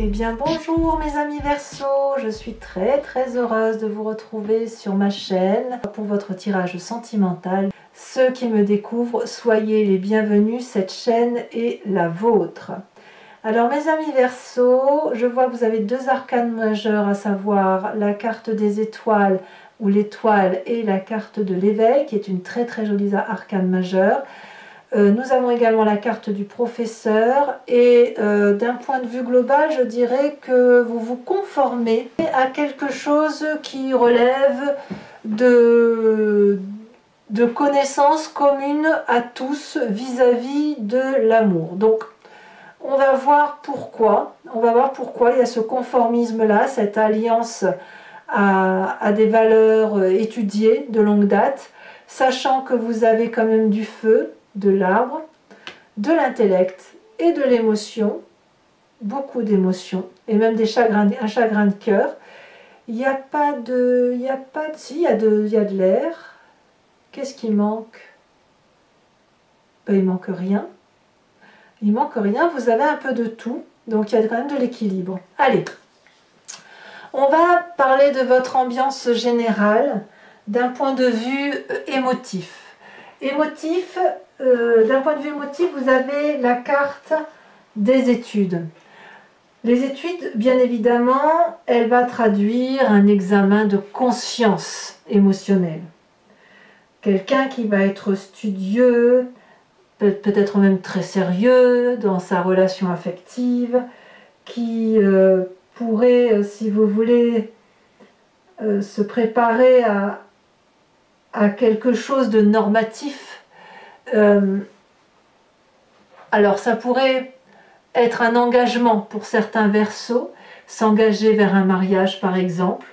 Eh bien bonjour mes amis Verseaux, je suis très heureuse de vous retrouver sur ma chaîne pour votre tirage sentimental. Ceux qui me découvrent, soyez les bienvenus, cette chaîne est la vôtre. Alors mes amis Verseaux, je vois que vous avez deux arcanes majeures, à savoir la carte des étoiles ou l'étoile et la carte de l'éveil qui est une très jolie arcane majeure. Nous avons également la carte du professeur et d'un point de vue global, je dirais que vous vous conformez à quelque chose qui relève de connaissances communes à tous vis-à-vis de l'amour. Donc, on va voir pourquoi. On va voir pourquoi il y a ce conformisme-là, cette alliance à des valeurs étudiées de longue date, sachant que vous avez quand même du feu, de l'arbre, de l'intellect et de l'émotion, beaucoup d'émotions, et même un chagrin de cœur. Il n'y a pas de... Si, il y a de l'air. Qu'est-ce qui manque? Ben, il manque rien. Il manque rien, vous avez un peu de tout, donc il y a quand même de l'équilibre. Allez, on va parler de votre ambiance générale d'un point de vue émotif. D'un point de vue émotif, vous avez la carte des études. Les études, bien évidemment, elle va traduire un examen de conscience émotionnelle. Quelqu'un qui va être studieux, peut-être même très sérieux dans sa relation affective, qui pourrait, si vous voulez, se préparer à quelque chose de normatif. Alors ça pourrait être un engagement pour certains Verseaux, s'engager vers un mariage par exemple.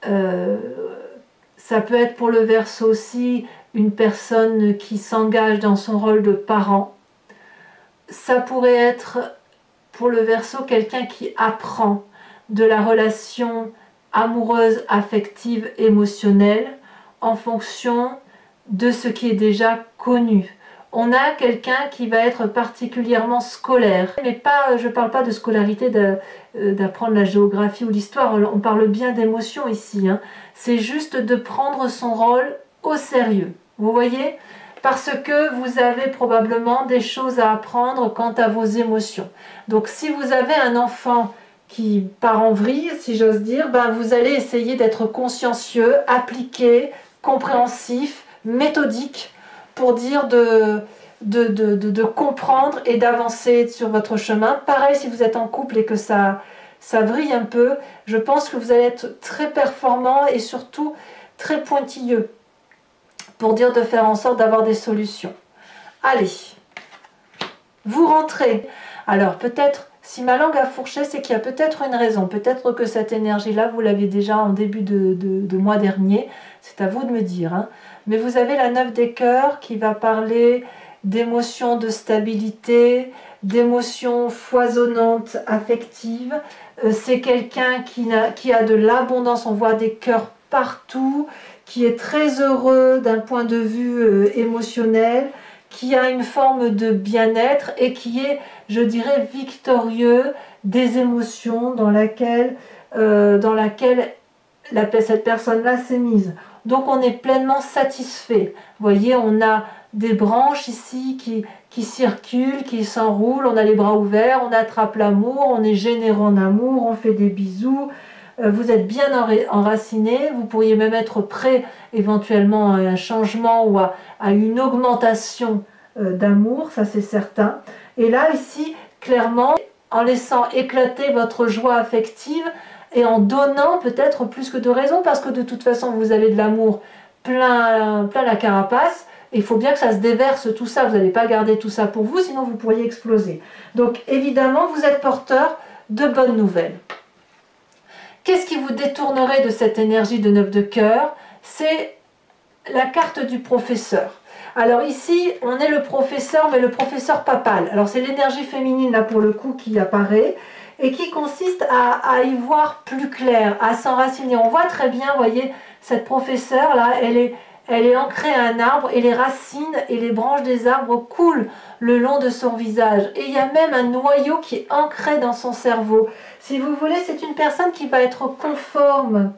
Ça peut être pour le Verseau aussi une personne qui s'engage dans son rôle de parent. Ça pourrait être pour le Verseau quelqu'un qui apprend de la relation amoureuse, affective, émotionnelle en fonction de ce qui est déjà connu. On a quelqu'un qui va être particulièrement scolaire, mais pas, je ne parle pas de scolarité, d'apprendre la géographie ou l'histoire, on parle bien d'émotion ici, hein. C'est juste de prendre son rôle au sérieux, vous voyez, parce que vous avez probablement des choses à apprendre quant à vos émotions. Donc si vous avez un enfant qui part en vrille, si j'ose dire, ben vous allez essayer d'être consciencieux, appliqué, compréhensif, méthodique, pour dire de comprendre et d'avancer sur votre chemin. Pareil si vous êtes en couple et que ça vrille un peu, je pense que vous allez être très performant et surtout très pointilleux pour dire de faire en sorte d'avoir des solutions. Allez, vous rentrez. Alors peut-être, si ma langue a fourché, c'est qu'il y a peut-être une raison. Peut-être que cette énergie-là, vous l'aviez déjà en début de mois dernier. C'est à vous de me dire, hein. Mais vous avez la 9 des cœurs qui va parler d'émotions de stabilité, d'émotions foisonnantes, affectives. C'est quelqu'un qui a de l'abondance, on voit des cœurs partout, qui est très heureux d'un point de vue émotionnel, qui a une forme de bien-être et qui est, je dirais, victorieux des émotions dans laquelle cette personne-là s'est mise. Donc on est pleinement satisfait. Vous voyez, on a des branches ici qui circulent, qui s'enroulent, on a les bras ouverts, on attrape l'amour, on est généreux en amour, on fait des bisous. Vous êtes bien enraciné, vous pourriez même être prêt éventuellement à un changement ou à une augmentation d'amour, ça c'est certain. Et là, ici, clairement, en laissant éclater votre joie affective, et en donnant peut-être plus que de raison, parce que de toute façon vous avez de l'amour plein la carapace, et il faut bien que ça se déverse tout ça, vous n'allez pas garder tout ça pour vous, sinon vous pourriez exploser. Donc évidemment vous êtes porteur de bonnes nouvelles. Qu'est-ce qui vous détournerait de cette énergie de 9 de cœur? C'est la carte du professeur. Alors ici on est le professeur, mais le professeur papal. Alors c'est l'énergie féminine là pour le coup qui apparaît, et qui consiste à y voir plus clair, à s'enraciner. On voit très bien, vous voyez, cette professeure là, elle Elle est ancrée à un arbre et les racines et les branches des arbres coulent le long de son visage. Et il y a même un noyau qui est ancré dans son cerveau. Si vous voulez, c'est une personne qui va être conforme,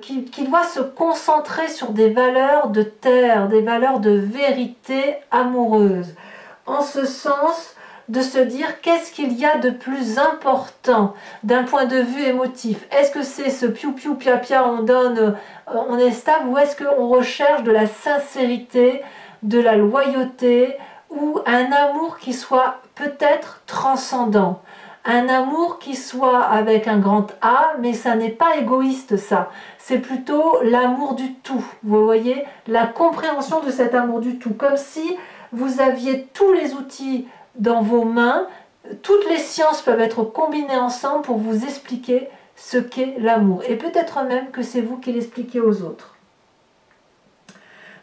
qui doit se concentrer sur des valeurs de terre, des valeurs de vérité amoureuse. En ce sens, de se dire qu'est-ce qu'il y a de plus important d'un point de vue émotif. Est-ce que c'est ce piou-piou, pia-pia, on donne, on est stable, ou est-ce qu'on recherche de la sincérité, de la loyauté, ou un amour qui soit peut-être transcendant, un amour qui soit avec un grand A, mais ça n'est pas égoïste ça, c'est plutôt l'amour du tout, vous voyez, la compréhension de cet amour du tout, comme si vous aviez tous les outils dans vos mains, toutes les sciences peuvent être combinées ensemble pour vous expliquer ce qu'est l'amour. Et peut-être même que c'est vous qui l'expliquez aux autres.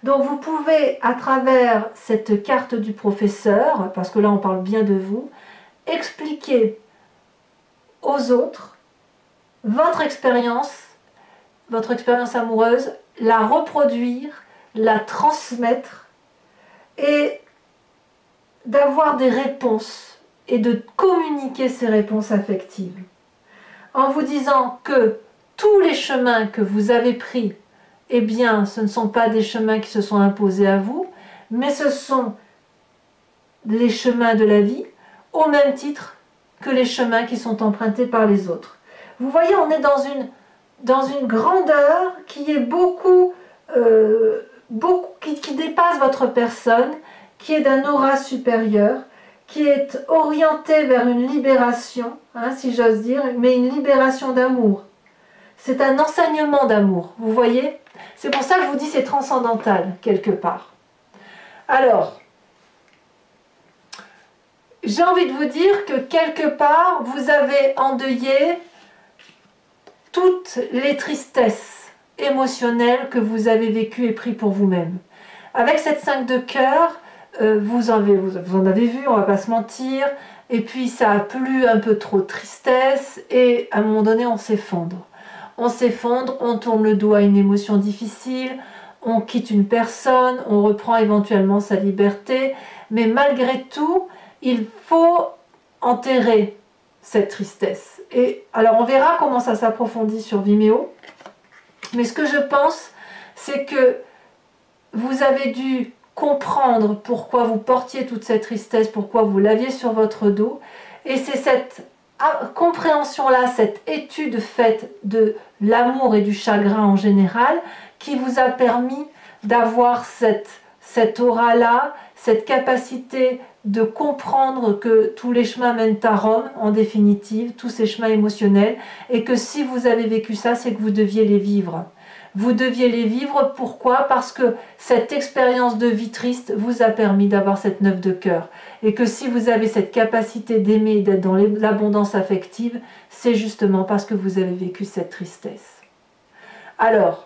Donc vous pouvez, à travers cette carte du professeur, parce que là on parle bien de vous, expliquer aux autres votre expérience amoureuse, la reproduire, la transmettre et d'avoir des réponses et de communiquer ces réponses affectives en vous disant que tous les chemins que vous avez pris, eh bien, ce ne sont pas des chemins qui se sont imposés à vous, mais ce sont les chemins de la vie, au même titre que les chemins qui sont empruntés par les autres. Vous voyez, on est dans une grandeur qui est qui dépasse votre personne, qui est d'un aura supérieur, qui est orientée vers une libération, si j'ose dire, mais une libération d'amour. C'est un enseignement d'amour, vous voyez? C'est pour ça que je vous dis c'est transcendantal, quelque part. Alors, j'ai envie de vous dire que quelque part, vous avez endeuillé toutes les tristesses émotionnelles que vous avez vécues et prises pour vous-même. Avec cette 5 de cœur, vous en avez vu, on va pas se mentir, et puis ça a plu un peu trop de tristesse, et à un moment donné on s'effondre. On s'effondre, on tourne le dos à une émotion difficile, on quitte une personne, on reprend éventuellement sa liberté, mais malgré tout, il faut enterrer cette tristesse. Et alors on verra comment ça s'approfondit sur Vimeo, mais ce que je pense, c'est que vous avez dû comprendre pourquoi vous portiez toute cette tristesse, pourquoi vous l'aviez sur votre dos, et c'est cette compréhension-là, cette étude faite de l'amour et du chagrin en général, qui vous a permis d'avoir cette aura-là, cette capacité de comprendre que tous les chemins mènent à Rome, en définitive, tous ces chemins émotionnels, et que si vous avez vécu ça, c'est que vous deviez les vivre. Vous deviez les vivre, pourquoi? Parce que cette expérience de vie triste vous a permis d'avoir cette 9 de cœur. Et que si vous avez cette capacité d'aimer et d'être dans l'abondance affective, c'est justement parce que vous avez vécu cette tristesse. Alors,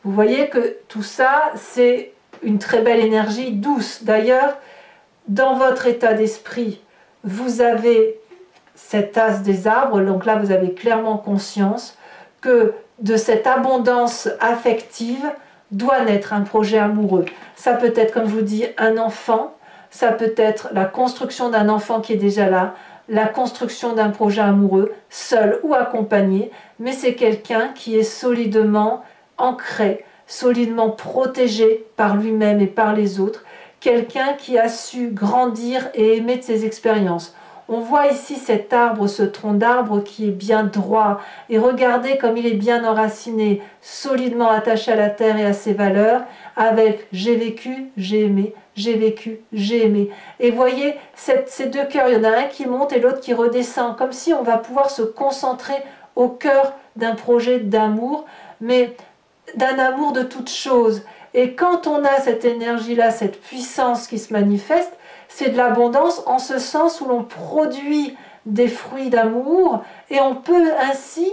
vous voyez que tout ça, c'est une très belle énergie douce. D'ailleurs, dans votre état d'esprit, vous avez cet as des arbres, donc là vous avez clairement conscience que de cette abondance affective doit naître un projet amoureux. Ça peut être, comme je vous dis, un enfant, ça peut être la construction d'un enfant qui est déjà là, la construction d'un projet amoureux, seul ou accompagné, mais c'est quelqu'un qui est solidement ancré, solidement protégé par lui-même et par les autres, quelqu'un qui a su grandir et aimer de ses expériences. On voit ici cet arbre, ce tronc d'arbre qui est bien droit. Et regardez comme il est bien enraciné, solidement attaché à la terre et à ses valeurs, avec j'ai vécu, j'ai aimé, j'ai vécu, j'ai aimé. Et voyez, ces deux cœurs, il y en a un qui monte et l'autre qui redescend, comme si on va pouvoir se concentrer au cœur d'un projet d'amour, mais d'un amour de toute chose. Et quand on a cette énergie-là, cette puissance qui se manifeste, c'est de l'abondance en ce sens où l'on produit des fruits d'amour et on peut ainsi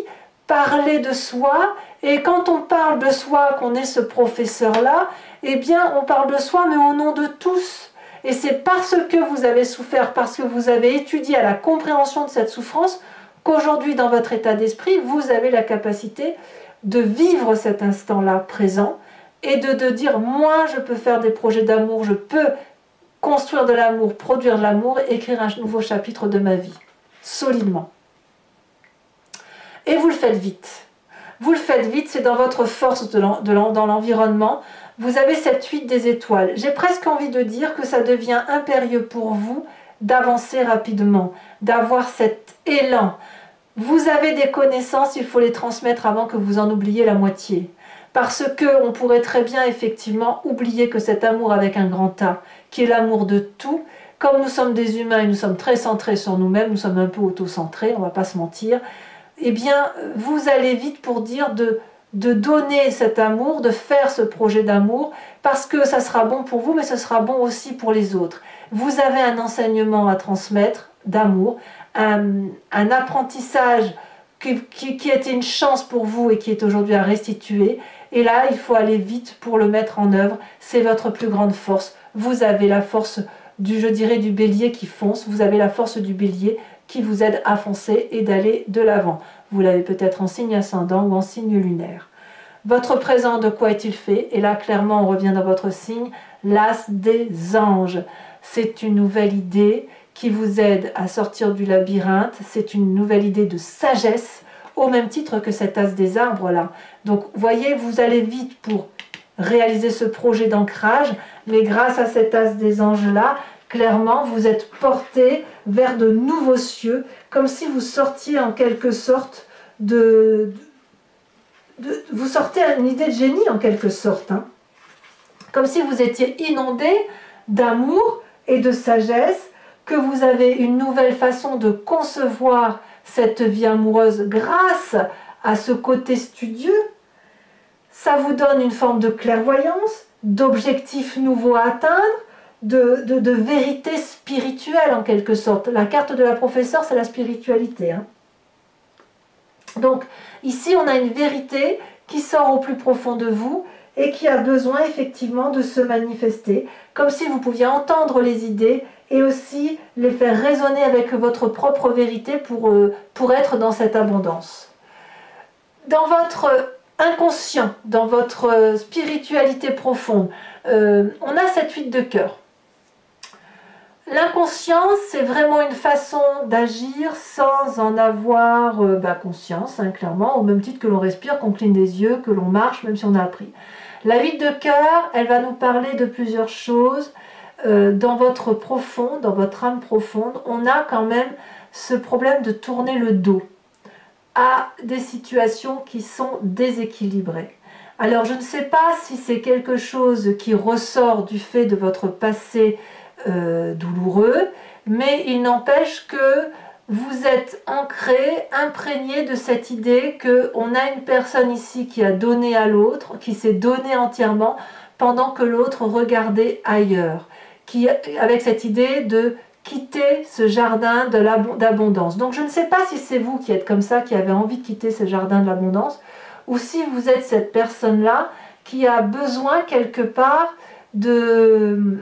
parler de soi. Et quand on parle de soi, qu'on est ce professeur-là, eh bien on parle de soi mais au nom de tous. Et c'est parce que vous avez souffert, parce que vous avez étudié à la compréhension de cette souffrance, qu'aujourd'hui dans votre état d'esprit, vous avez la capacité de vivre cet instant-là présent et de dire moi je peux faire des projets d'amour, je peux construire de l'amour, produire de l'amour, écrire un nouveau chapitre de ma vie, solidement. Et vous le faites vite. Vous le faites vite, c'est dans votre force dans l'environnement. Vous avez cette fuite des étoiles. J'ai presque envie de dire que ça devient impérieux pour vous d'avancer rapidement, d'avoir cet élan. Vous avez des connaissances, il faut les transmettre avant que vous en oubliez la moitié. Parce qu'on pourrait très bien effectivement oublier que cet amour avec un grand A, qui est l'amour de tout, comme nous sommes des humains et nous sommes très centrés sur nous-mêmes, nous sommes un peu auto-centrés, on ne va pas se mentir, eh bien vous allez vite pour dire de donner cet amour, de faire ce projet d'amour, parce que ça sera bon pour vous, mais ce sera bon aussi pour les autres. Vous avez un enseignement à transmettre d'amour, un apprentissage qui était une chance pour vous et qui est aujourd'hui à restituer. Et là, il faut aller vite pour le mettre en œuvre. C'est votre plus grande force. Vous avez la force je dirais, du bélier qui fonce. Vous avez la force du bélier qui vous aide à foncer et d'aller de l'avant. Vous l'avez peut-être en signe ascendant ou en signe lunaire. Votre présent, de quoi est-il fait? Et là, clairement, on revient dans votre signe, l'as des anges. C'est une nouvelle idée qui vous aide à sortir du labyrinthe. C'est une nouvelle idée de sagesse, au même titre que cet as des arbres là. Donc, voyez, vous allez vite pour réaliser ce projet d'ancrage, mais grâce à cet as des anges là, clairement, vous êtes porté vers de nouveaux cieux, comme si vous sortiez en quelque sorte vous sortez à une idée de génie en quelque sorte, hein. Comme si vous étiez inondé d'amour et de sagesse, que vous avez une nouvelle façon de concevoir cette vie amoureuse grâce à ce côté studieux. Ça vous donne une forme de clairvoyance, d'objectifs nouveaux à atteindre, de vérité spirituelle en quelque sorte. La carte de la professeure, c'est la spiritualité, hein. Donc ici, on a une vérité qui sort au plus profond de vous et qui a besoin effectivement de se manifester, comme si vous pouviez entendre les idées et aussi les faire résonner avec votre propre vérité pour être dans cette abondance. Dans votre inconscient, dans votre spiritualité profonde, on a cette fuite de cœur. L'inconscience, c'est vraiment une façon d'agir sans en avoir conscience, hein, clairement, au même titre que l'on respire, qu'on cligne des yeux, que l'on marche, même si on a appris. La fuite de cœur, elle va nous parler de plusieurs choses. Dans votre profond, dans votre âme profonde, on a quand même ce problème de tourner le dos à des situations qui sont déséquilibrées. Alors, je ne sais pas si c'est quelque chose qui ressort du fait de votre passé douloureux, mais il n'empêche que vous êtes ancré, imprégné de cette idée qu'on a une personne ici qui a donné à l'autre, qui s'est donné entièrement, pendant que l'autre regardait ailleurs, avec cette idée de quitter ce jardin d'abondance. Donc je ne sais pas si c'est vous qui êtes comme ça, qui avez envie de quitter ce jardin de l'abondance, ou si vous êtes cette personne-là qui a besoin quelque part de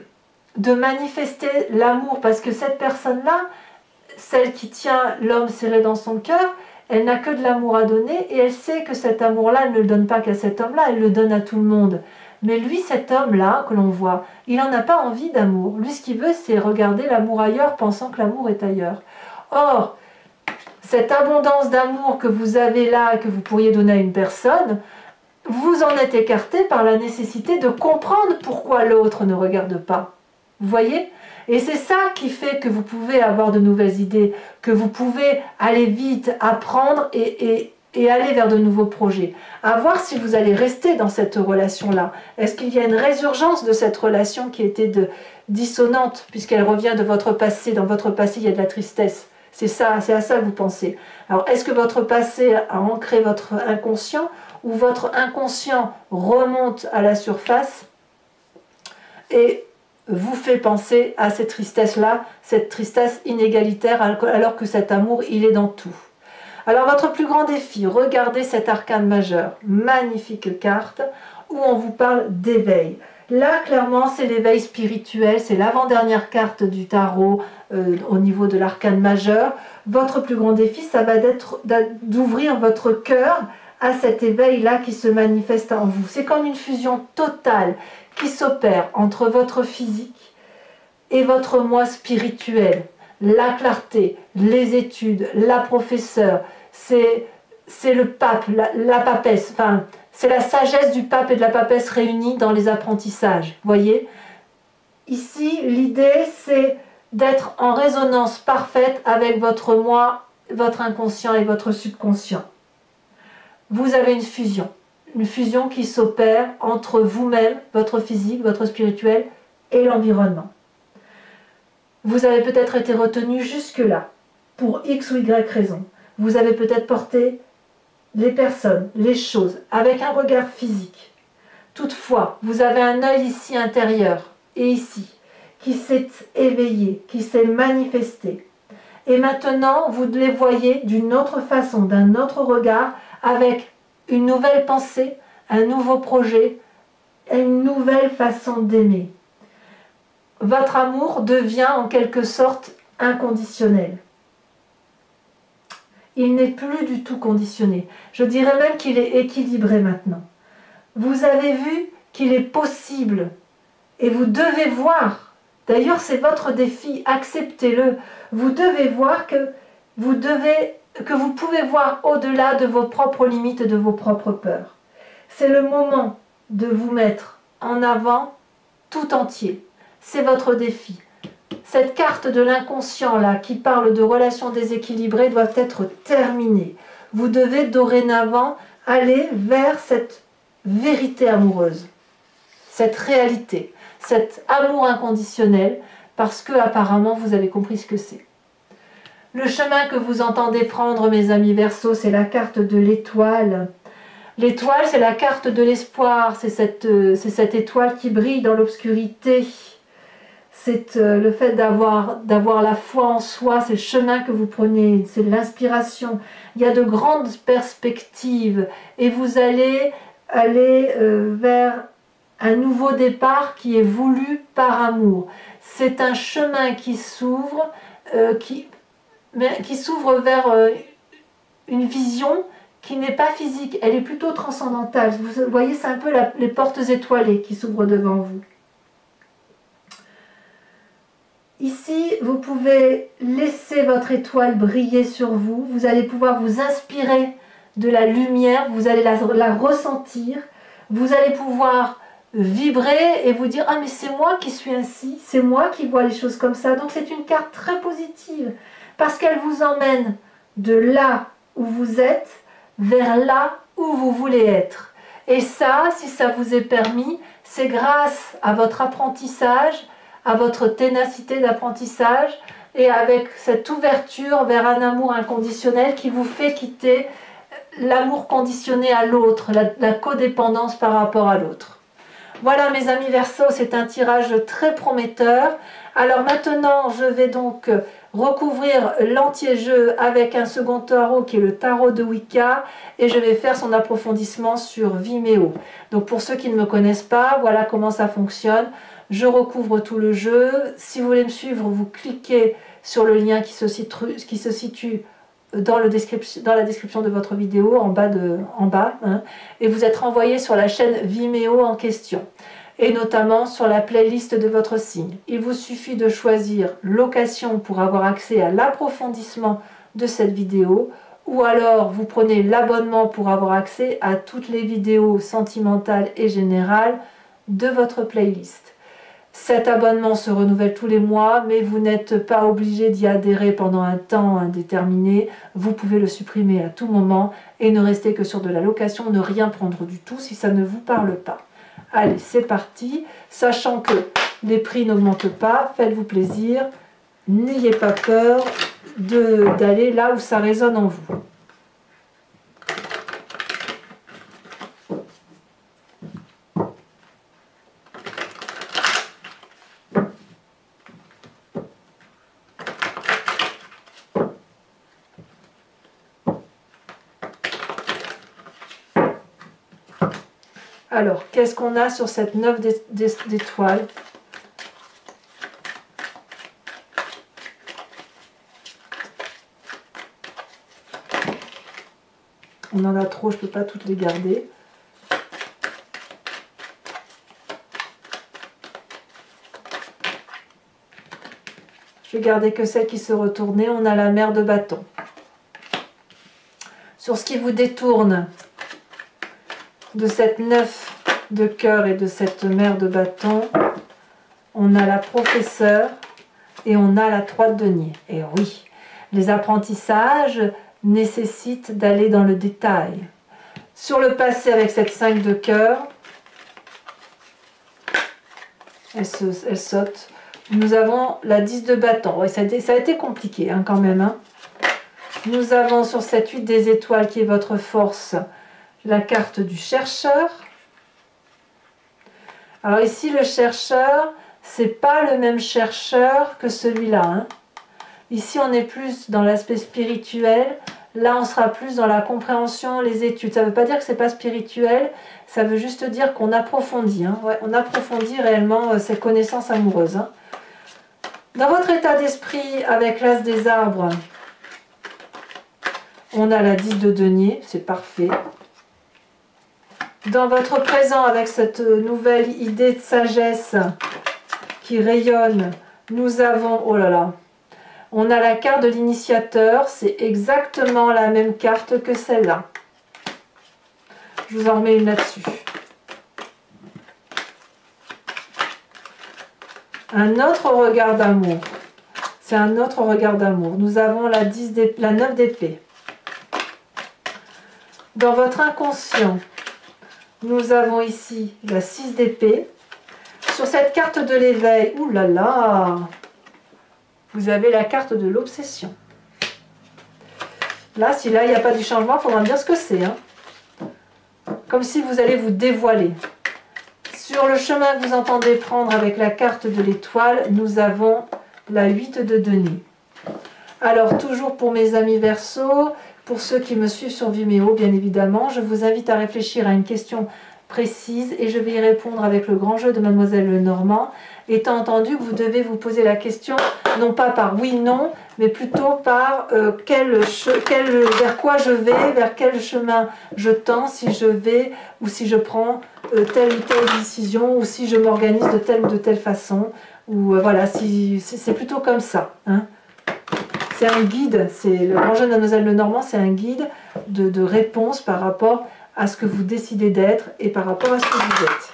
manifester l'amour, parce que cette personne-là, celle qui tient l'homme serré dans son cœur, elle n'a que de l'amour à donner et elle sait que cet amour-là, elle ne le donne pas qu'à cet homme-là, elle le donne à tout le monde. Mais lui, cet homme-là que l'on voit, il n'en a pas envie d'amour. Lui, ce qu'il veut, c'est regarder l'amour ailleurs, pensant que l'amour est ailleurs. Or, cette abondance d'amour que vous avez là, que vous pourriez donner à une personne, vous en êtes écarté par la nécessité de comprendre pourquoi l'autre ne regarde pas. Vous voyez? Et c'est ça qui fait que vous pouvez avoir de nouvelles idées, que vous pouvez aller vite, apprendre et aller vers de nouveaux projets. À voir si vous allez rester dans cette relation-là. Est-ce qu'il y a une résurgence de cette relation qui était dissonante, puisqu'elle revient de votre passé? Dans votre passé, il y a de la tristesse. C'est ça, c'est à ça que vous pensez. Alors, est-ce que votre passé a ancré votre inconscient, ou votre inconscient remonte à la surface et vous fait penser à cette tristesse-là, cette tristesse inégalitaire, alors que cet amour, il est dans tout. Alors, votre plus grand défi, regardez cet arcane majeur, magnifique carte, où on vous parle d'éveil. Là, clairement, c'est l'éveil spirituel, c'est l'avant-dernière carte du tarot au niveau de l'arcane majeur. Votre plus grand défi, ça va être d'ouvrir votre cœur à cet éveil-là qui se manifeste en vous. C'est comme une fusion totale qui s'opère entre votre physique et votre moi spirituel. La clarté, les études, la professeure, c'est le pape, la papesse, enfin, c'est la sagesse du pape et de la papesse réunis dans les apprentissages. Voyez? Ici, l'idée, c'est d'être en résonance parfaite avec votre moi, votre inconscient et votre subconscient. Vous avez une fusion qui s'opère entre vous-même, votre physique, votre spirituel et l'environnement. Vous avez peut-être été retenu jusque-là, pour X ou Y raison. Vous avez peut-être porté les personnes, les choses, avec un regard physique. Toutefois, vous avez un œil ici intérieur, et ici, qui s'est éveillé, qui s'est manifesté. Et maintenant, vous les voyez d'une autre façon, d'un autre regard, avec une nouvelle pensée, un nouveau projet, une nouvelle façon d'aimer. Votre amour devient en quelque sorte inconditionnel. Il n'est plus du tout conditionné. Je dirais même qu'il est équilibré maintenant. Vous avez vu qu'il est possible, et vous devez voir, d'ailleurs c'est votre défi, acceptez-le, vous devez voir que vous pouvez voir au-delà de vos propres limites et de vos propres peurs. C'est le moment de vous mettre en avant tout entier. C'est votre défi. Cette carte de l'inconscient là qui parle de relations déséquilibrées doit être terminée. Vous devez dorénavant aller vers cette vérité amoureuse, cette réalité, cet amour inconditionnel, parce que apparemment vous avez compris ce que c'est. Le chemin que vous entendez prendre, mes amis Verseaux, c'est la carte de l'étoile. L'étoile, c'est la carte de l'espoir, c'est cette étoile qui brille dans l'obscurité. C'est le fait d'avoir la foi en soi, c'est le chemin que vous prenez, c'est l'inspiration. Il y a de grandes perspectives et vous allez aller vers un nouveau départ qui est voulu par amour. C'est un chemin qui s'ouvre vers une vision qui n'est pas physique, elle est plutôt transcendantale. Vous voyez, c'est un peu les portes étoilées qui s'ouvrent devant vous. Ici, vous pouvez laisser votre étoile briller sur vous. Vous allez pouvoir vous inspirer de la lumière, vous allez la ressentir. Vous allez pouvoir vibrer et vous dire « Ah, mais c'est moi qui suis ainsi, c'est moi qui vois les choses comme ça. » Donc c'est une carte très positive parce qu'elle vous emmène de là où vous êtes vers là où vous voulez être. Et ça, si ça vous est permis, c'est grâce à votre apprentissage, à votre ténacité d'apprentissage et avec cette ouverture vers un amour inconditionnel qui vous fait quitter l'amour conditionné à l'autre, la codépendance par rapport à l'autre. Voilà mes amis Verseaux, c'est un tirage très prometteur. Alors maintenant, je vais donc recouvrir l'entier-jeu avec un second tarot qui est le tarot de Wicca et je vais faire son approfondissement sur Vimeo. Donc pour ceux qui ne me connaissent pas, voilà comment ça fonctionne. Je recouvre tout le jeu. Si vous voulez me suivre, vous cliquez sur le lien qui se situe dans la description de votre vidéo, en bas, et vous êtes renvoyé sur la chaîne Vimeo en question, et notamment sur la playlist de votre signe. Il vous suffit de choisir location pour avoir accès à l'approfondissement de cette vidéo, ou alors vous prenez l'abonnement pour avoir accès à toutes les vidéos sentimentales et générales de votre playlist. Cet abonnement se renouvelle tous les mois, mais vous n'êtes pas obligé d'y adhérer pendant un temps indéterminé. Vous pouvez le supprimer à tout moment et ne rester que sur de la location, ne rien prendre du tout si ça ne vous parle pas. Allez, c'est parti. Sachant que les prix n'augmentent pas, faites-vous plaisir. N'ayez pas peur d'aller là où ça résonne en vous. Alors, qu'est-ce qu'on a sur cette 9 d'étoiles? On en a trop, je ne peux pas toutes les garder. Je vais garder que celle qui se retournait. On a la mer de bâton. Sur ce qui vous détourne de cette 9 de cœur et de cette mer de bâton, on a la professeure et on a la 3 de denier. Et oui, les apprentissages nécessitent d'aller dans le détail. Sur le passé avec cette 5 de cœur, elle saute. Nous avons la 10 de bâton. Oui, ça a été compliqué hein, quand même. Hein. Nous avons sur cette 8 des étoiles qui est votre force, la carte du chercheur. Alors ici, le chercheur, c'est pas le même chercheur que celui-là. Hein. Ici, on est plus dans l'aspect spirituel. Là, on sera plus dans la compréhension, les études. Ça ne veut pas dire que c'est pas spirituel, ça veut juste dire qu'on approfondit. Hein. Ouais, on approfondit réellement ces connaissances amoureuses. Hein. Dans votre état d'esprit, avec l'as des arbres, on a la 10 de denier, c'est parfait. Dans votre présent, avec cette nouvelle idée de sagesse qui rayonne, nous avons, oh là là, on a la carte de l'initiateur, c'est exactement la même carte que celle-là. Je vous en remets une là-dessus. Un autre regard d'amour. C'est un autre regard d'amour. Nous avons la 9 d'épée. Dans votre inconscient, nous avons ici la 6 d'épée. Sur cette carte de l'éveil, oulala, vous avez la carte de l'obsession. Là, si là, il n'y a pas du changement, il faudra me dire ce que c'est. Hein. Comme si vous allez vous dévoiler. Sur le chemin que vous entendez prendre avec la carte de l'étoile, nous avons la 8 de denier. Alors, toujours pour mes amis Verseau, pour ceux qui me suivent sur Vimeo, bien évidemment, je vous invite à réfléchir à une question précise et je vais y répondre avec le grand jeu de Mademoiselle Lenormand, étant entendu que vous devez vous poser la question, non pas par oui, non, mais plutôt par vers quoi je vais, vers quel chemin je tends, si je vais ou si je prends telle ou telle décision, ou si je m'organise de telle ou de telle façon, ou voilà, c'est plutôt comme ça. Hein. C'est un guide, c'est le grand jeu de Mademoiselle Lenormand, c'est un guide de réponse par rapport à ce que vous décidez d'être et par rapport à ce que vous êtes.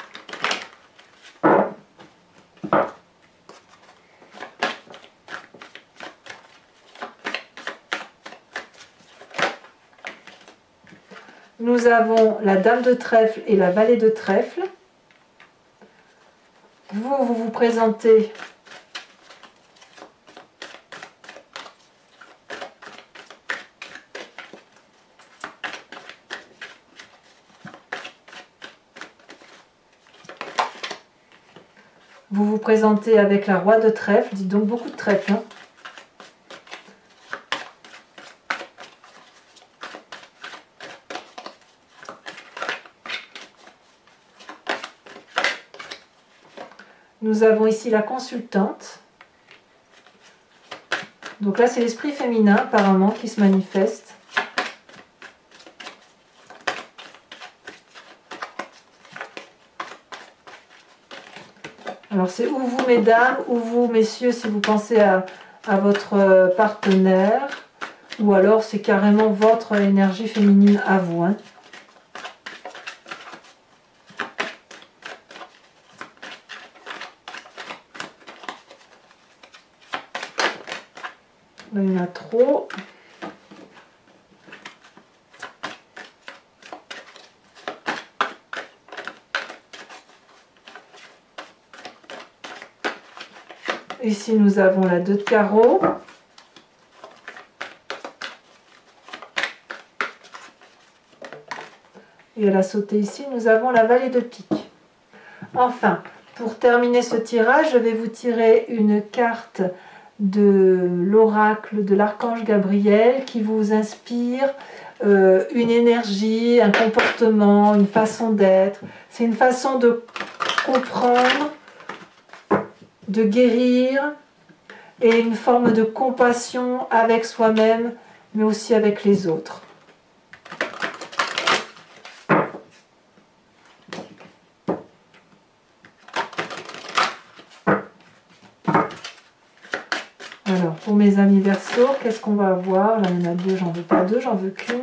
Nous avons la dame de trèfle et la valet de trèfle. Vous vous présentez avec la roi de trèfle, dites donc beaucoup de trèfle. Hein. Nous avons ici la consultante. Donc là, c'est l'esprit féminin apparemment qui se manifeste. Alors c'est ou vous mesdames, ou vous messieurs si vous pensez à votre partenaire, ou alors c'est carrément votre énergie féminine à vous. Hein. Là, il y en a trop. Ici, nous avons la 2 de carreau. Et elle a sauté ici, nous avons la valet de pique. Enfin, pour terminer ce tirage, je vais vous tirer une carte de l'oracle de l'archange Gabriel qui vous inspire une énergie, un comportement, une façon d'être. C'est une façon de comprendre, de guérir et une forme de compassion avec soi-même mais aussi avec les autres. mes amis Verseau. Qu'est-ce qu'on va avoir? Là, il y en a deux, j'en veux pas deux, j'en veux qu'une.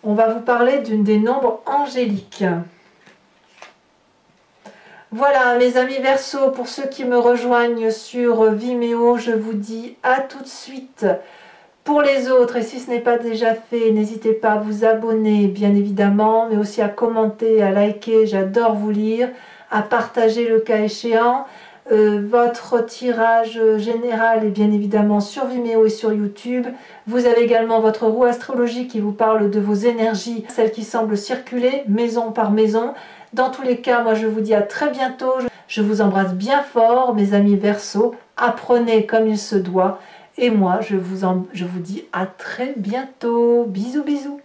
On va vous parler d'une des nombres angéliques. Voilà, mes amis Verseau, pour ceux qui me rejoignent sur Vimeo, je vous dis à tout de suite. Pour les autres, et si ce n'est pas déjà fait, n'hésitez pas à vous abonner, bien évidemment, mais aussi à commenter, à liker, j'adore vous lire, à partager le cas échéant. Votre tirage général est bien évidemment sur Vimeo et sur YouTube. Vous avez également votre roue astrologique qui vous parle de vos énergies, celles qui semblent circuler maison par maison. Dans tous les cas, moi je vous dis à très bientôt. Je vous embrasse bien fort, mes amis Verseau. Apprenez comme il se doit. Et moi, je vous dis à très bientôt. Bisous, bisous.